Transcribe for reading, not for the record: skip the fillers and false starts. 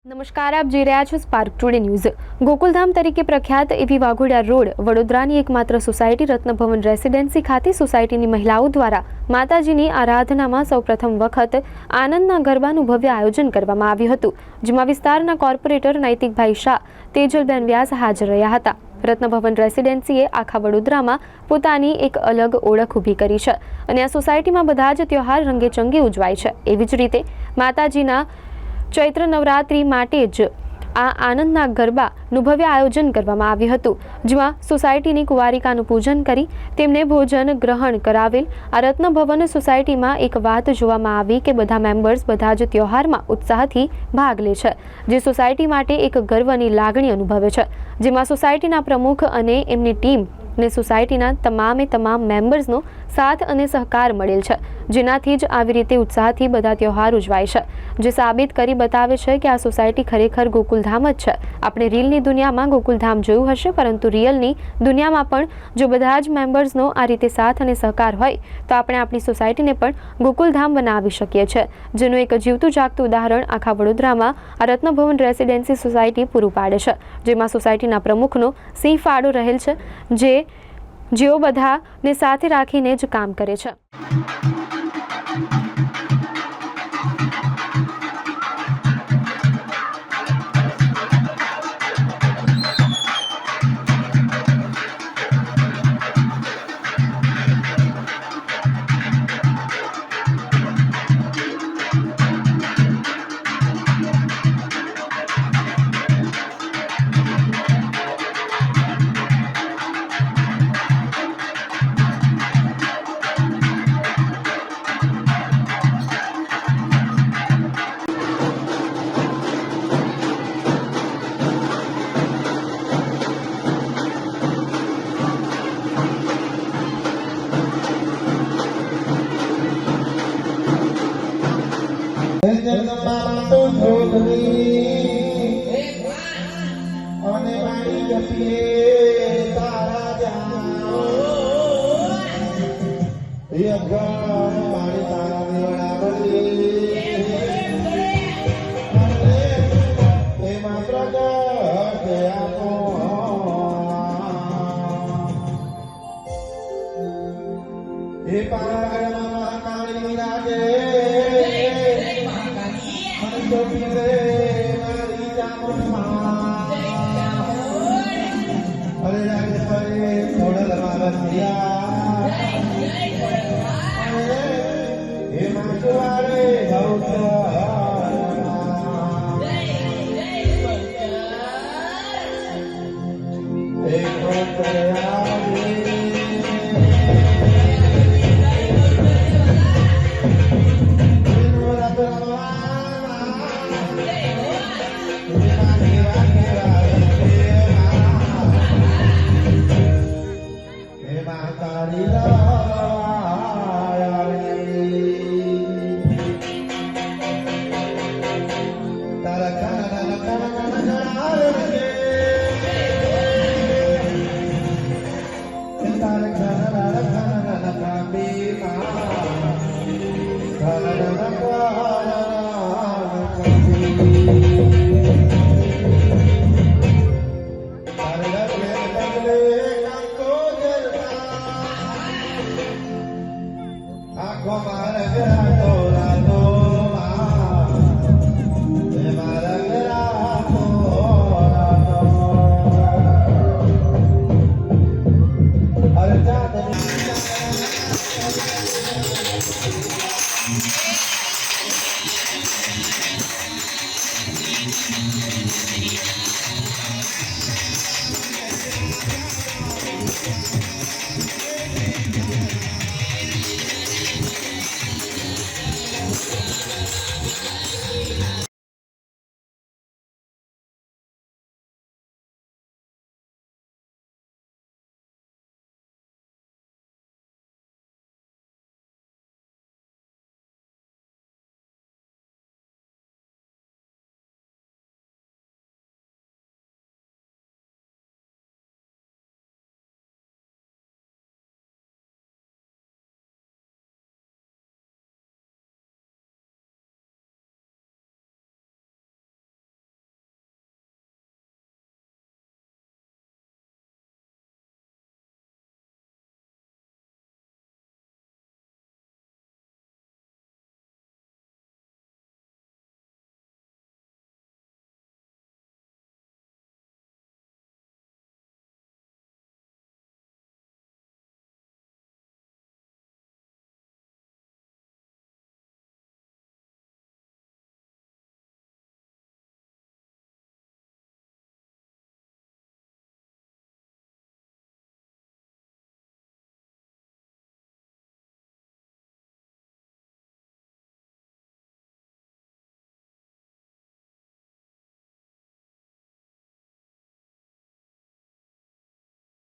નમસ્કાર, આપ જોઈ રહ્યા છો સ્પાર્ક ટુડે ન્યૂઝ। ગોકુલધામ તરીકે પ્રખ્યાત એવી વાઘોડિયા રોડ વડોદરાની એકમાત્ર સોસાયટી રત્નભવન રેસિડેન્સી ખાતે સોસાયટીની મહિલાઓ દ્વારા માતાજીની આરાધનામાં સૌપ્રથમ વખત આનંદના ગરબાનું ભવ્ય આયોજન કરવામાં આવ્યું હતું, જેમાં વિસ્તારના કોર્પોરેટર નૈતિકભાઈ શાહ, તેજલબેન વ્યાસ હાજર રહ્યા હતા। રત્નભવન રેસિડેન્સીએ આખા વડોદરામાં પોતાની એક અલગ ઓળખ ઊભી કરી છે અને આ સોસાયટીમાં બધા જ તહેવાર રંગેચંગે ઉજવાય છે। એવી જ રીતે માતાજીના ચૈત્ર નવરાત્રિ માટે જ આ આનંદના ગરબાનું ભવ્ય આયોજન કરવામાં આવ્યું હતું, જેમાં સોસાયટીની કુંવારિકાનું પૂજન કરી તેમને ભોજન ગ્રહણ કરાવેલ। આ રત્નભવન સોસાયટીમાં એક વાત જોવામાં આવી કે બધા મેમ્બર્સ બધા જ તહેવારમાં ઉત્સાહથી ભાગ લે છે, જે સોસાયટી માટે એક ગર્વની લાગણી અનુભવે છે, જેમાં સોસાયટીના પ્રમુખ અને એમની ટીમ ને સોસાયટીના તમામ મેમ્બર્સનો સાથ અને સહકાર મળેલ છે, જેનાથી જ આવી રીતે ઉત્સાહથી બધા તહેવાર ઉજવાય છે, જે સાબિત કરી બતાવે છે કે આ સોસાયટી ખરેખર ગોકુલધામ જ છે। આપણે રીલની દુનિયામાં ગોકુલધામ જોયું હશે, પરંતુ રિયલની દુનિયામાં પણ જો બધા જ મેમ્બર્સનો આ રીતે સાથ અને સહકાર હોય તો આપણે આપણી સોસાયટીને પણ ગોકુલધામ બનાવી શકીએ છીએ, જેનું એક જીવતું જાગતું ઉદાહરણ આખા વડોદરામાં આ રત્નભવન રેસિડેન્સી સોસાયટી પૂરું પાડે છે, જેમાં સોસાયટીના પ્રમુખનો સિંહ ફાળો રહેલ છે, જેઓ બધાને સાથે રાખીને જ કામ કરે છે।